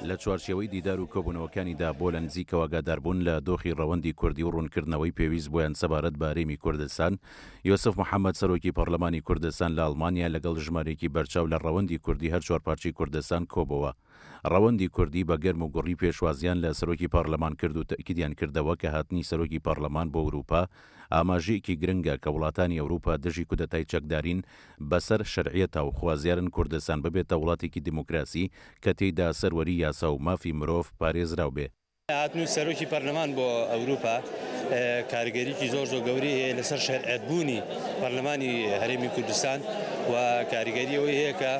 لە چوارچێوەی دیدار و کۆبوونەوەکانیدا بۆ لە نزیکەوە ئاگاداربوون لە دۆخی ڕەوەندی کوردی و ڕوونکردنەوەی پێویست بۆیان سەبارەت بە هەرێمی کوردستان. یۆسف محەممەد سەرۆکی پەرلەمانی کوردستان لە ئەڵمانیا لەگەڵ ژمارێکی بەرچاو لە ڕەوەندی کوردی هەر چوارپارچی کوردستان کۆبەوە. ڕەوەندی کوردی بە گەرم و گوڕی پێشوازیان لە سەرۆکی پەرلەمان کرد و تەکیدیان کردەوە کە هاتنی سەرۆکی پەرلەمان بۆ ئەوروپا ئاماژەیەکی گرنگە کە وڵاتانی ئەوروپا دژی کودەتای چەکدارین بەسەر شەرعیەتە و خوازیارن کوردستان ببێتە وڵاتێکی دیموکراسی کە تێیدا سەروەری یاسا و مافی مرۆڤ پارێزراو بێ. هاتنی سەرۆکی پەرلەمان بۆ ئەوروپا کاریگەریکی زۆر گەورەی هەیە لەسەر شەرعیەتبوونی پەرلەمانی هەرێمی کوردستان و کاریگەری ئەوەی هەیە کە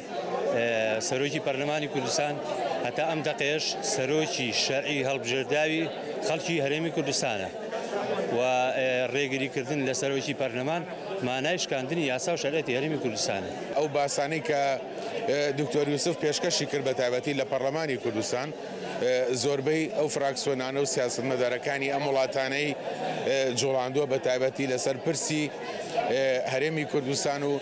سەرۆکی پەرلەمانی کوردستان هەتا ئەم دەقێش سەرۆکی شەرعی هەڵبژێرداوی خەڵکی هەرێمی کوردستانە و ڕێگریکردن لە سەرۆکی پەرلەمان مانای شکاندنی یاسا و شەرعیەتی هەرێمی کوردستانە. ئەو باسانەی کە دکتۆر یوسف پێشکەشی کرد بە تایبەتی لە پەرلەمانی کوردستان زۆربەی ئەو فراکسیۆنانە و سیاسەتمەدارەکانی ئەم وڵاتانەی جوڵاندووە بە تایبەتی لەسەر پرسی هەرێمی کوردستان و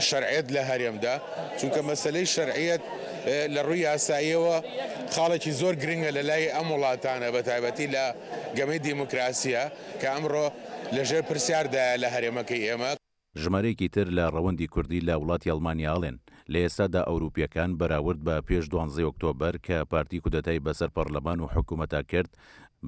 شەرعیەت لە هەرێمدا، چونکە مەسەلەی شەرعیەت لە ڕووی یاساییەوە خاڵێکی زۆر گرنگە لە لای ئەم وڵاتانە بە تایبەتی لە گەمەی دیموکراسیە کە ئەمڕۆ لەژێر پرسیاردایە لە هەرێمەکەی ئێمە. ژمارەیەکی تر لە ڕەوەندی کوردی لە وڵاتی ئەڵمانیاڵێن لە ئێستادا ئەوروپیەکان بەراورد بە پێش 12 ئۆکتۆبەر کە پارتی کودەتای بەسەر پەرلەمان و حکوومەتا کرد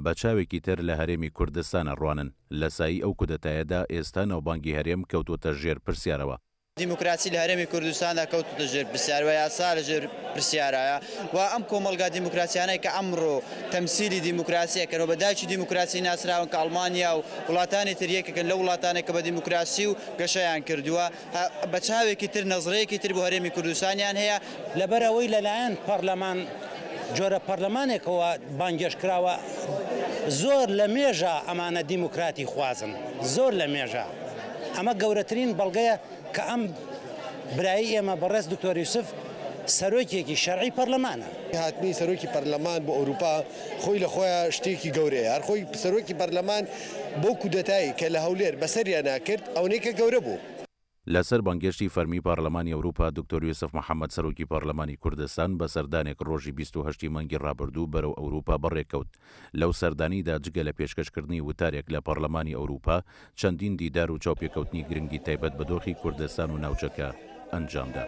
بە چاوێکی تر لە هەرێمی کوردستانە ڕوانن. لە سایی ئەو کودەتایەدا ئێستا ناوبانگی هەرێم کەوتوتە ژێر پرسیارەوە. دیموکراسی لە هەرێمی کوردستاندا کەوتوتە ژێر پرسیارەوە، یاسا لە ژێر پرسیارایە و ئەم کۆمەلگا دیموکراسیانەی کە ئەمڕۆ تەمسیلی دیموکراسیەکەنەوە بەدایکی دیموکراسی ناسراون کە ئەڵمانیا و وڵاتانی تریەکەکەن لە وڵاتانێک کە بە دیموکراسی و گەشەیان کردووە بە چاوێکی تر نەزڕەیەکی تر بۆ هەرێمی کوردستانیان هەیە. لەبەرەوەی لەلایەن پەرلەمان جۆرە پەرلەمانێکەوە بانگێشکراوە زۆر لە مێژە ئەمانە دیموکراتی خوازن، زۆر لە مێژە. ئەمە گەورەترین بەڵگەیە کە ئەم برایی ئێمە بەڕێز دکتۆر یوسف سەرۆکێکی شەرعی پەرلەمانە. هاتنی سەرۆکی پەرلەمان بۆ ئەوروپا خۆی لە خۆیان شتێکی گەورەیە. هەر خۆی سەرۆکی پەرلەمان بۆ کودەتایی کە لە هەولێر بەسەریان ناکرد ئەوەیە گەورە بوو. لەسەر بانگێشتی فەرمی پارلەمانی ئەوروپا دکتۆر یوسف محەممەد سەرۆکی پارلەمانی کوردستان بە سەردانێک ڕۆژی 28 مانگی ڕابردوو بەرەو ئەوروپا بەڕێکەوت. لەو سەردانیدا جگە لە پێشکەشکردنی وتارێک لە پەرلەمانی ئەوروپا چەندین دیدار و چاوپێکەوتنی گرنگی تایبەت بە دۆخی کوردستان و ناوچەکە ئەنجامدا.